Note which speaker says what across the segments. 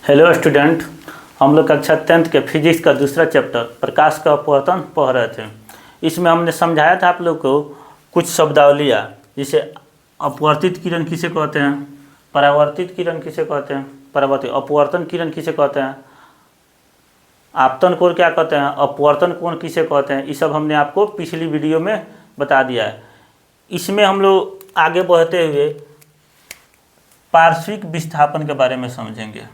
Speaker 1: Hello student, हम लोग कक्षा 10th के फिजिक्स का दूसरा चैप्टर प्रकाश का अपवर्तन पढ़ रहे थे। इसमें हमने समझाया था आप लोग को कुछ शब्दावलियाँ, जिसे अपवर्तित किरण किसे कहते हैं, परावर्तित किरण किसे कहते हैं, परावर्तित अपवर्तन किरण किसे कहते हैं, आपतन कोण क्या कहते हैं, अपवर्तन कोण किसे कहते हैं। ये सब हमने आपको पिछली वीडियो में बता दिया है। इसमें हम लोग आगे बढ़ते हुए पार्श्विक विस्थापन के बारे में समझेंगे।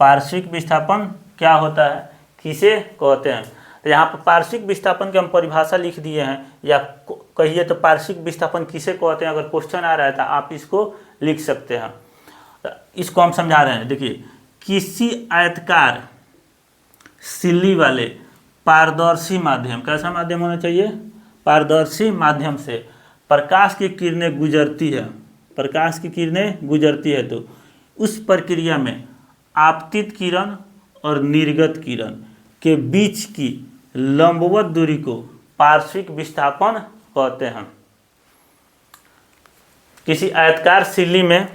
Speaker 1: पार्श्विक विस्थापन क्या होता है, किसे कहते हैं। तो यहाँ पर पार्श्विक विस्थापन की हम परिभाषा लिख दिए हैं, या कहिए तो पार्श्विक विस्थापन किसे कहते हैं। अगर क्वेश्चन आ रहा है तो आप इसको लिख सकते हैं। तो इसको हम समझा रहे हैं। देखिए, किसी आयताकार सिल्ली वाले पारदर्शी माध्यम, कैसा माध्यम होना चाहिए, पारदर्शी माध्यम से प्रकाश की किरणें गुजरती है, प्रकाश की किरणें गुजरती है, तो उस प्रक्रिया में आपतित किरण और निर्गत किरण के बीच की लंबवत दूरी को पार्श्विक विस्थापन कहते हैं। किसी आयताकार सिल्ली में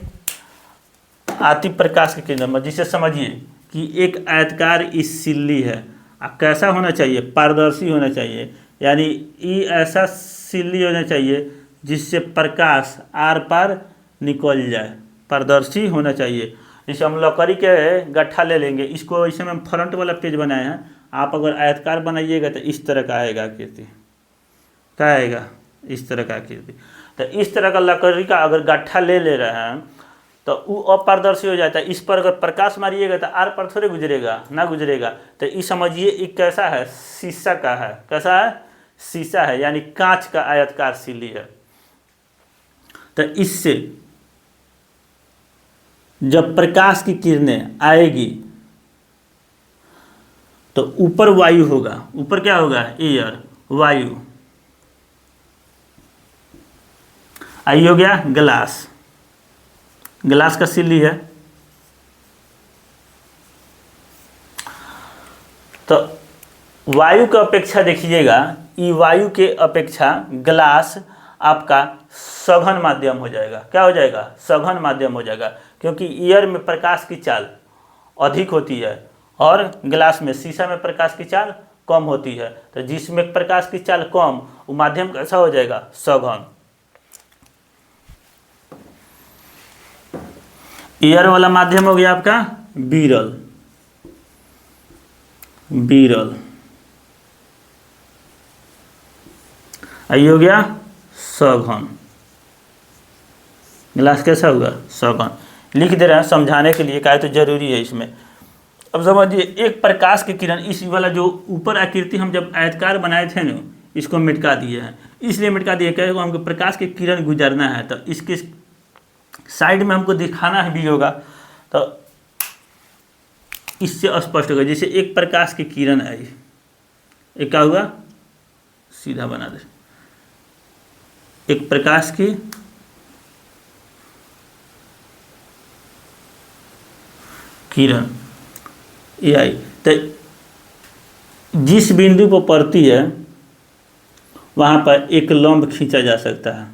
Speaker 1: आती प्रकाश की किरण, जिसे समझिए कि एक आयताकार इस सिल्ली है, कैसा होना चाहिए, पारदर्शी होना चाहिए, यानी ये ऐसा सिल्ली होना चाहिए जिससे प्रकाश आर पार निकल जाए, पारदर्शी होना चाहिए। जैसे हम लकड़ी के गट्ठा ले लेंगे, इसको ऐसे में हम फ्रंट वाला पेज बनाए हैं, आप अगर आयताकार बनाइएगा तो इस तरह का आएगा आकृति, क्या आएगा, इस तरह का आकृति। तो इस तरह का लकड़ी का अगर गट्ठा ले रहे हैं तो वो अपारदर्शी हो जाता है। इस पर अगर प्रकाश मारिएगा तो आर पर थोड़े गुजरेगा, ना गुजरेगा। तो ये समझिए एक कैसा है, शीशा का है, कैसा है, शीशा है, यानी कांच का आयताकार सिल्ली है। तो इससे जब प्रकाश की किरणें आएगी तो ऊपर वायु होगा, ऊपर क्या होगा, एयर, वायु। आई हो गया ग्लास, ग्लास का सिल्ली है। तो वायु की अपेक्षा देखिएगा, ई वायु के अपेक्षा ग्लास आपका सघन माध्यम हो जाएगा। क्या हो जाएगा, सघन माध्यम हो जाएगा, क्योंकि एयर में प्रकाश की चाल अधिक होती है और ग्लास में, शीशा में प्रकाश की चाल कम होती है। तो जिसमें प्रकाश की चाल कम, वो माध्यम कैसा हो जाएगा, सघन। एयर वाला माध्यम हो गया आपका विरल, विरल। आई हो गया सघन। ग्लास कैसा होगा, सघन। लिख दे रहे हैं समझाने के लिए, क्या तो जरूरी है इसमें। अब समझिए, एक प्रकाश की किरण, इस वाला जो ऊपर आकृति हम जब आयताकार बनाए थे ना, इसको मिटका दिए हैं। इसलिए मिटका दिए क्या, हमको प्रकाश की किरण गुजरना है, तो इसके साइड में हमको दिखाना भी होगा, तो इससे स्पष्ट होगा। जैसे एक प्रकाश की किरण आई, एक क्या हुआ, सीधा बना दे, एक प्रकाश की किरण ये आई, तो जिस बिंदु पर पड़ती है वहां पर एक लंब खींचा जा सकता है।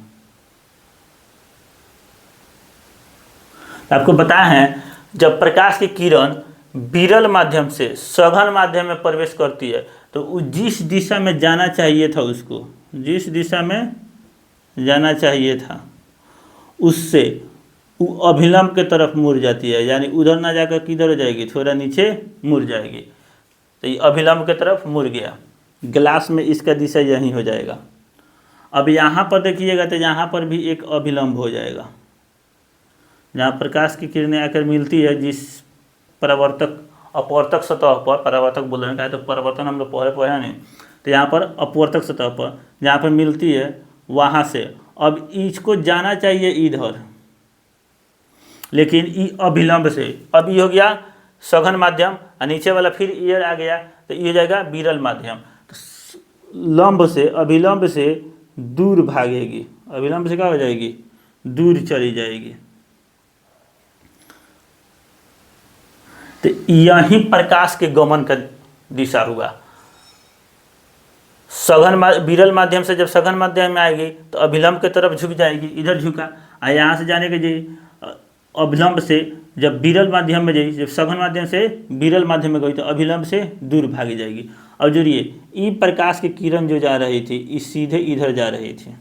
Speaker 1: आपको बताया है, जब प्रकाश की किरण विरल माध्यम से सघन माध्यम में प्रवेश करती है तो वो जिस दिशा में जाना चाहिए था, उसको जिस दिशा में जाना चाहिए था उससे वो अभिलंब के तरफ मुड़ जाती है, यानी उधर ना जाकर किधर हो जाएगी, थोड़ा नीचे मुड़ जाएगी। तो ये अभिलंब के तरफ मुड़ गया। ग्लास में इसका दिशा यही हो जाएगा। अब यहाँ पर देखिएगा तो यहाँ पर भी एक अभिलंब हो जाएगा, जहाँ प्रकाश की किरणें आकर मिलती है जिस परावर्तक अपवर्तक सतह पर, परावर्तक बोल रहे हैं, तो परावर्तन हम लोग पढ़े नहीं, तो यहाँ पर अपवर्तक सतह पर जहाँ पर मिलती है वहाँ से अब इसको जाना चाहिए इधर, लेकिन ई अभिलंब से। अब ये हो गया सघन माध्यम, और नीचे वाला फिर एयर आ गया, तो ये हो जाएगा विरल माध्यम। तो लंब से, अभिलंब से दूर भागेगी, अभिलंब से क्या हो जाएगी, दूर चली जाएगी। तो यही प्रकाश के गमन का दिशा हुआ। सघन विरल माध्यम से जब सघन माध्यम में आएगी तो अभिलंब के तरफ झुक जाएगी, इधर झुका, और यहाँ से जाने के जी अभिलंब से जब विरल माध्यम में जाएगी, जब सघन माध्यम से विरल माध्यम में गई तो अभिलंब से दूर भागी जाएगी। और जोड़िए ई प्रकाश की किरण जो जा रही थी इस सीधे इधर जा रही थी,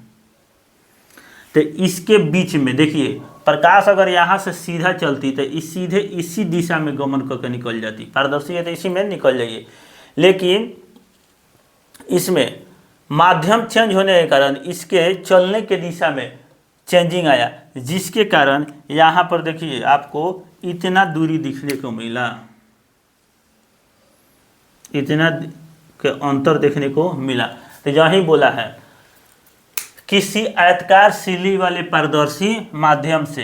Speaker 1: तो इसके बीच में देखिए प्रकाश अगर यहाँ से सीधा चलती तो इस सीधे इसी दिशा में गमन करके निकल जाती, पारदर्शी है तो इसी में निकल जाइए। लेकिन इसमें माध्यम चेंज होने के कारण इसके चलने के दिशा में चेंजिंग आया, जिसके कारण यहाँ पर देखिए आपको इतना दूरी दिखने को मिला, इतना के अंतर देखने को मिला। तो यही बोला है किसी आयताकार सिल्ली वाले पारदर्शी माध्यम से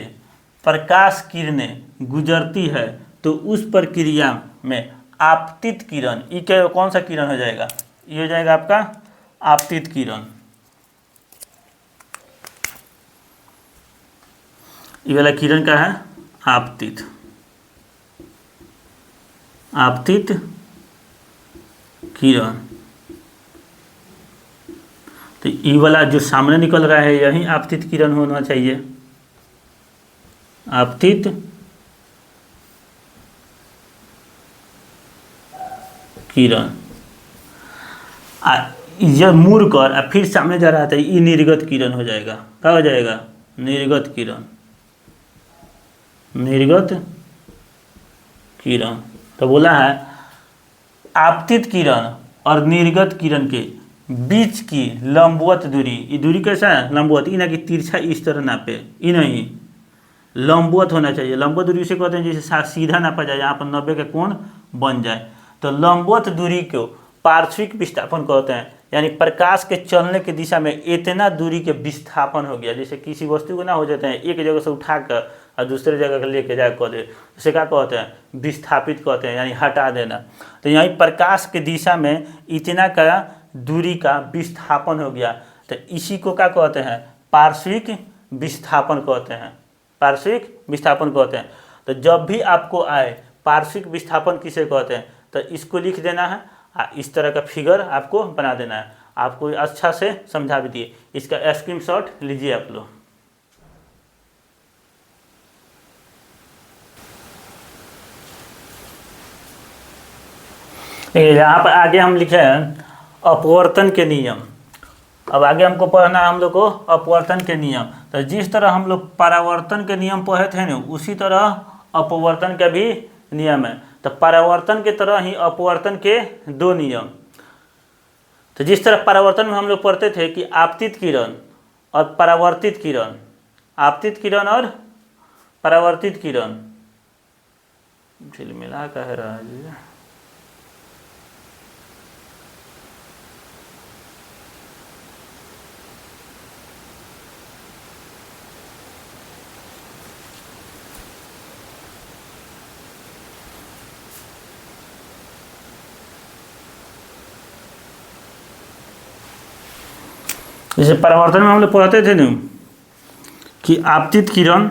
Speaker 1: प्रकाश किरणें गुजरती है तो उस प्रक्रिया में आपतित किरण, ये कौन सा किरण हो जाएगा, ये हो जाएगा आपका आपतित किरण। ये वाला किरण का है आपतित, आपतित किरण। तो ये वाला जो सामने निकल रहा है यही आपतित किरण होना चाहिए, आपतित किरण। जब मुड़ कर फिर सामने जा रहा था ये निर्गत किरण हो जाएगा, क्या हो जाएगा, निर्गत किरण, निर्गत किरण। तो बोला है आपतित किरण और निर्गत किरण के बीच की लंबवत दूरी, ये दूरी कैसा है, लंबवत, ये ना कि तिरछा इस तरह नापे, ये नहीं, लंबवत होना चाहिए। लंबवत दूरी से कहते हैं जैसे सीधा नापा जाए, यहाँ पर 90 का कोण बन जाए। तो लंबवत दूरी को पार्श्विक विस्थापन कहते हैं, यानी प्रकाश के चलने की दिशा में इतना दूरी के विस्थापन हो गया। जैसे किसी वस्तु को ना हो जाते हैं एक जगह से उठाकर और दूसरे जगह लेके जाए कह दे, उसे क्या कहते हैं, विस्थापित कहते हैं, यानी हटा देना। तो यहीं प्रकाश की दिशा में इतना का दूरी का विस्थापन हो गया, तो इसी को क्या कहते हैं, पार्श्विक विस्थापन कहते हैं, पार्श्विक विस्थापन कहते हैं। तो जब भी आपको आए पार्श्विक विस्थापन किसे कहते हैं तो इसको लिख देना है, इस तरह का फिगर आपको बना देना है। आपको अच्छा से समझा भी दिए, इसका स्क्रीनशॉट लीजिए आप लोग। यहाँ पर आगे हम लिखे हैं अपवर्तन के नियम। अब आगे हमको पढ़ना है हम लोग को अपवर्तन के नियम। तो जिस तरह हम लोग परावर्तन के नियम पढ़े थे ना, उसी तरह अपवर्तन का भी नियम है। तो परावर्तन के तरह ही अपवर्तन के दो नियम। तो जिस तरह परावर्तन में हम लोग पढ़ते थे कि आपतित किरण और परावर्तित किरण, आपतित किरण और परावर्तित किरण झिलमिला कह रहा है। जैसे परावर्तन में हम लोग पढ़ते थे ना कि आपतित किरण,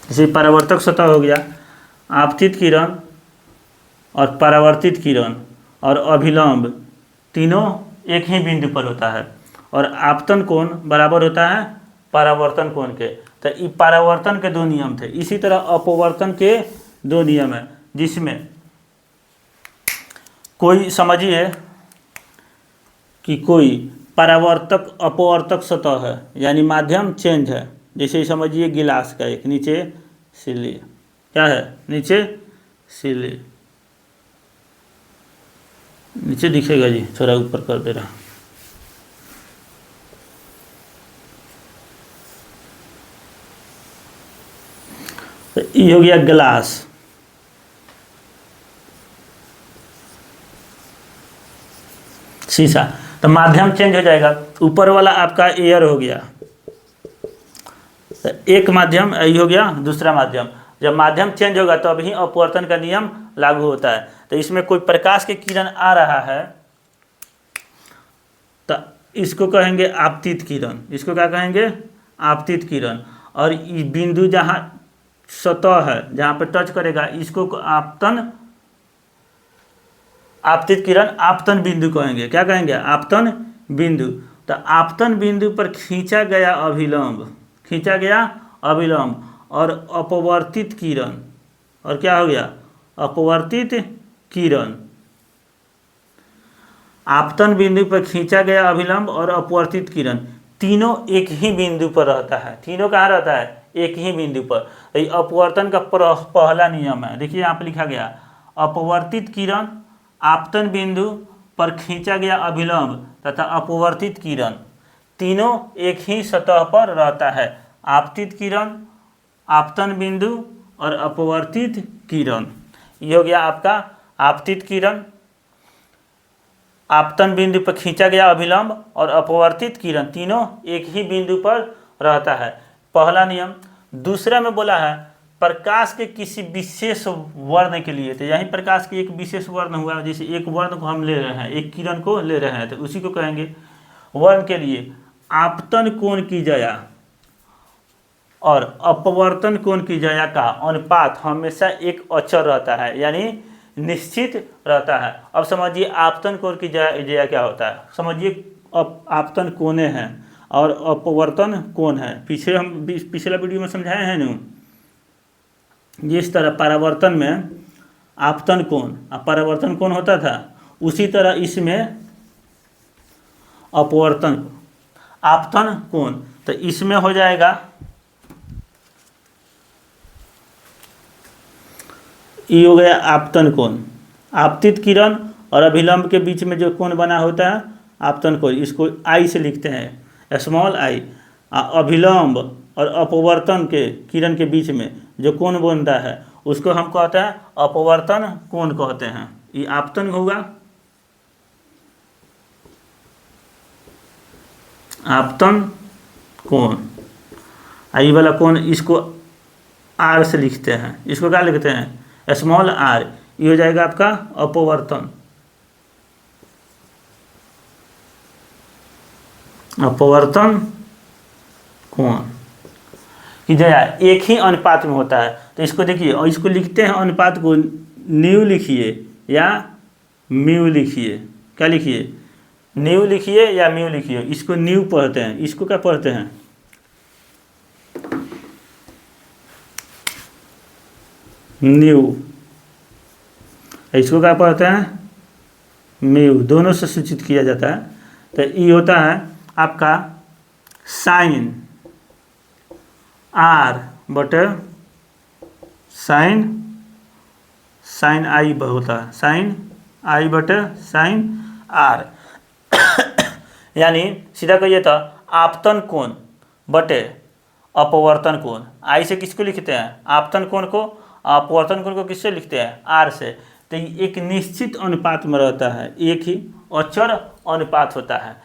Speaker 1: जैसे परावर्तक सतह हो गया, आपतित किरण और परावर्तित किरण और अभिलंब तीनों एक ही बिंदु पर होता है और आपतन कोण बराबर होता है परावर्तन कोण के। तो ये परावर्तन के दो नियम थे। इसी तरह अपवर्तन के दो नियम है, जिसमें कोई समझिए कि कोई परावर्तक अपवर्तक सतह है, यानी माध्यम चेंज है। जैसे समझिए गिलास का एक नीचे सिल्ली, क्या है, नीचे सिल्ली, नीचे दिखेगा जी, थोड़ा ऊपर कर दे रहा। तो ये हो गया गिलास, शीशा। तो माध्यम चेंज हो जाएगा, ऊपर वाला आपका एयर हो गया, तो एक माध्यम ये हो गया, दूसरा माध्यम। जब माध्यम चेंज होगा तो अभी अपवर्तन का नियम लागू होता है। तो इसमें कोई प्रकाश की किरण आ रहा है तो इसको कहेंगे आपतित किरण, इसको क्या कहेंगे, आपतित किरण। और ये बिंदु जहाँ सतह है जहाँ पर टच करेगा इसको आपतन, आपतित किरण आपतन बिंदु कहेंगे। क्या कहेंगे, आपतन बिंदु। तो आपतन बिंदु पर खींचा गया अभिलंब, खींचा गया अभिलंब और अपवर्तित किरण, और क्या हो गया, अपवर्तित किरण। आपतन बिंदु पर खींचा गया अभिलंब और अपवर्तित किरण तीनों एक ही बिंदु पर रहता है। तीनों कहाँ रहता है, एक ही बिंदु पर। तो ये अपवर्तन का पहला नियम है। देखिए यहाँ पर लिखा गया, अपवर्तित किरण आपतन बिंदु पर खींचा गया अभिलंब तथा अपवर्तित किरण तीनों एक ही सतह पर रहता है। आपतित किरण, आपतन बिंदु और अपवर्तित किरण, ये हो गया आपका आपतित किरण, आपतन बिंदु पर खींचा गया अभिलंब और अपवर्तित किरण तीनों एक ही बिंदु पर रहता है, पहला नियम। दूसरा में बोला है प्रकाश के किसी विशेष वर्ण के लिए, तो यही प्रकाश की एक विशेष वर्ण हुआ, जैसे एक वर्ण को हम ले रहे हैं, एक किरण को ले रहे हैं, तो उसी को कहेंगे वर्ण के लिए आपतन कोण की ज्या और अपवर्तन कोण की ज्या का अनुपात हमेशा एक अचर रहता है, यानी निश्चित रहता है। अब समझिए आपतन कोण की ज्या क्या होता है। समझिए आपतन कोणे हैं और अपवर्तन कोण है। पीछे हम पिछला वीडियो में समझाए हैं ना, जिस तरह परावर्तन में आपतन कोण और परावर्तन कोण होता था, उसी तरह इसमें अपवर्तन आपतन कोण, तो इसमें हो जाएगा ये हो गया आपतन कोण। आपतित किरण और अभिलंब के बीच में जो कोण बना होता है आपतन कोण, इसको आई से लिखते हैं, स्मॉल आई। अभिलंब और अपवर्तन के किरण के बीच में जो कोण बनता है उसको हम कहते हैं अपवर्तन कोण कहते हैं। ये आपतन होगा, आपतन कोण। ये वाला कोण इसको आर से लिखते हैं, इसको क्या लिखते हैं, स्मॉल आर। ये हो जाएगा आपका अपवर्तन, अपवर्तन कोण की ज्या एक ही अनुपात में होता है। तो इसको देखिए, और इसको लिखते हैं अनुपात को न्यू लिखिए या म्यू लिखिए, क्या लिखिए, न्यू लिखिए या म्यू लिखिए। इसको न्यू पढ़ते हैं, इसको क्या पढ़ते हैं, न्यू। इसको क्या पढ़ते हैं, म्यू। दोनों से सूचित किया जाता है। तो ये होता है आपका साइन आर बटे साइन, साइन आई होता है, साइन आई बटे साइन आर। यानी सीधा कहिए तो आपतन कोण बटे अपवर्तन कोण। आई से किसको लिखते हैं, आपतन कोण को, अपवर्तन कोण को किससे लिखते हैं, आर से। तो एक निश्चित अनुपात में रहता है, एक ही अचर अनुपात होता है,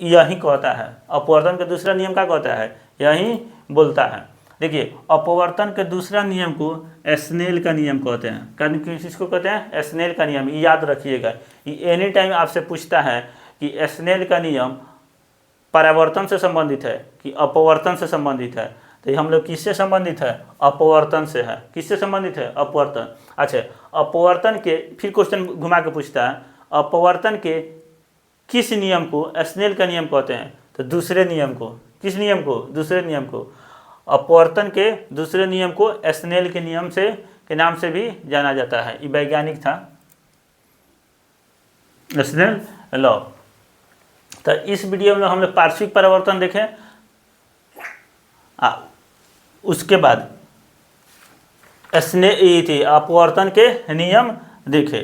Speaker 1: यही कहता है। अपवर्तन का दूसरा नियम क्या कहता है, यही बोलता है। देखिए अपवर्तन के दूसरा नियम को स्नेल का नियम कहते हैं। कारण किसको कहते हैं, स्नेल का नियम। याद रखिएगा, ये एनी टाइम आपसे पूछता है कि स्नेल का नियम परावर्तन से संबंधित है कि अपवर्तन से संबंधित है। तो ये हम लोग किससे संबंधित है, अपवर्तन से है। किससे संबंधित है, अपवर्तन। अच्छा, अपवर्तन के फिर क्वेश्चन घुमा के पूछता है, अपवर्तन के किस नियम को स्नेल का नियम कहते हैं। तो दूसरे नियम को, किस नियम को, दूसरे नियम को। अपवर्तन के दूसरे नियम को स्नेल के नियम से के नाम से भी जाना जाता है। ये वैज्ञानिक था, स्नेल लॉ। तो इस वीडियो में हम लोग पार्श्विक परावर्तन देखें, उसके बाद अपवर्तन के नियम देखे।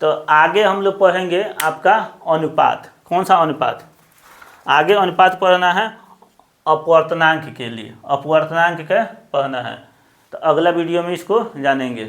Speaker 1: तो आगे हम लोग पढ़ेंगे आपका अनुपात। कौन सा अनुपात, आगे अनुपात पढ़ना है अपवर्तनांक के लिए, अपवर्तनांक का पढ़ना है। तो अगला वीडियो में इसको जानेंगे।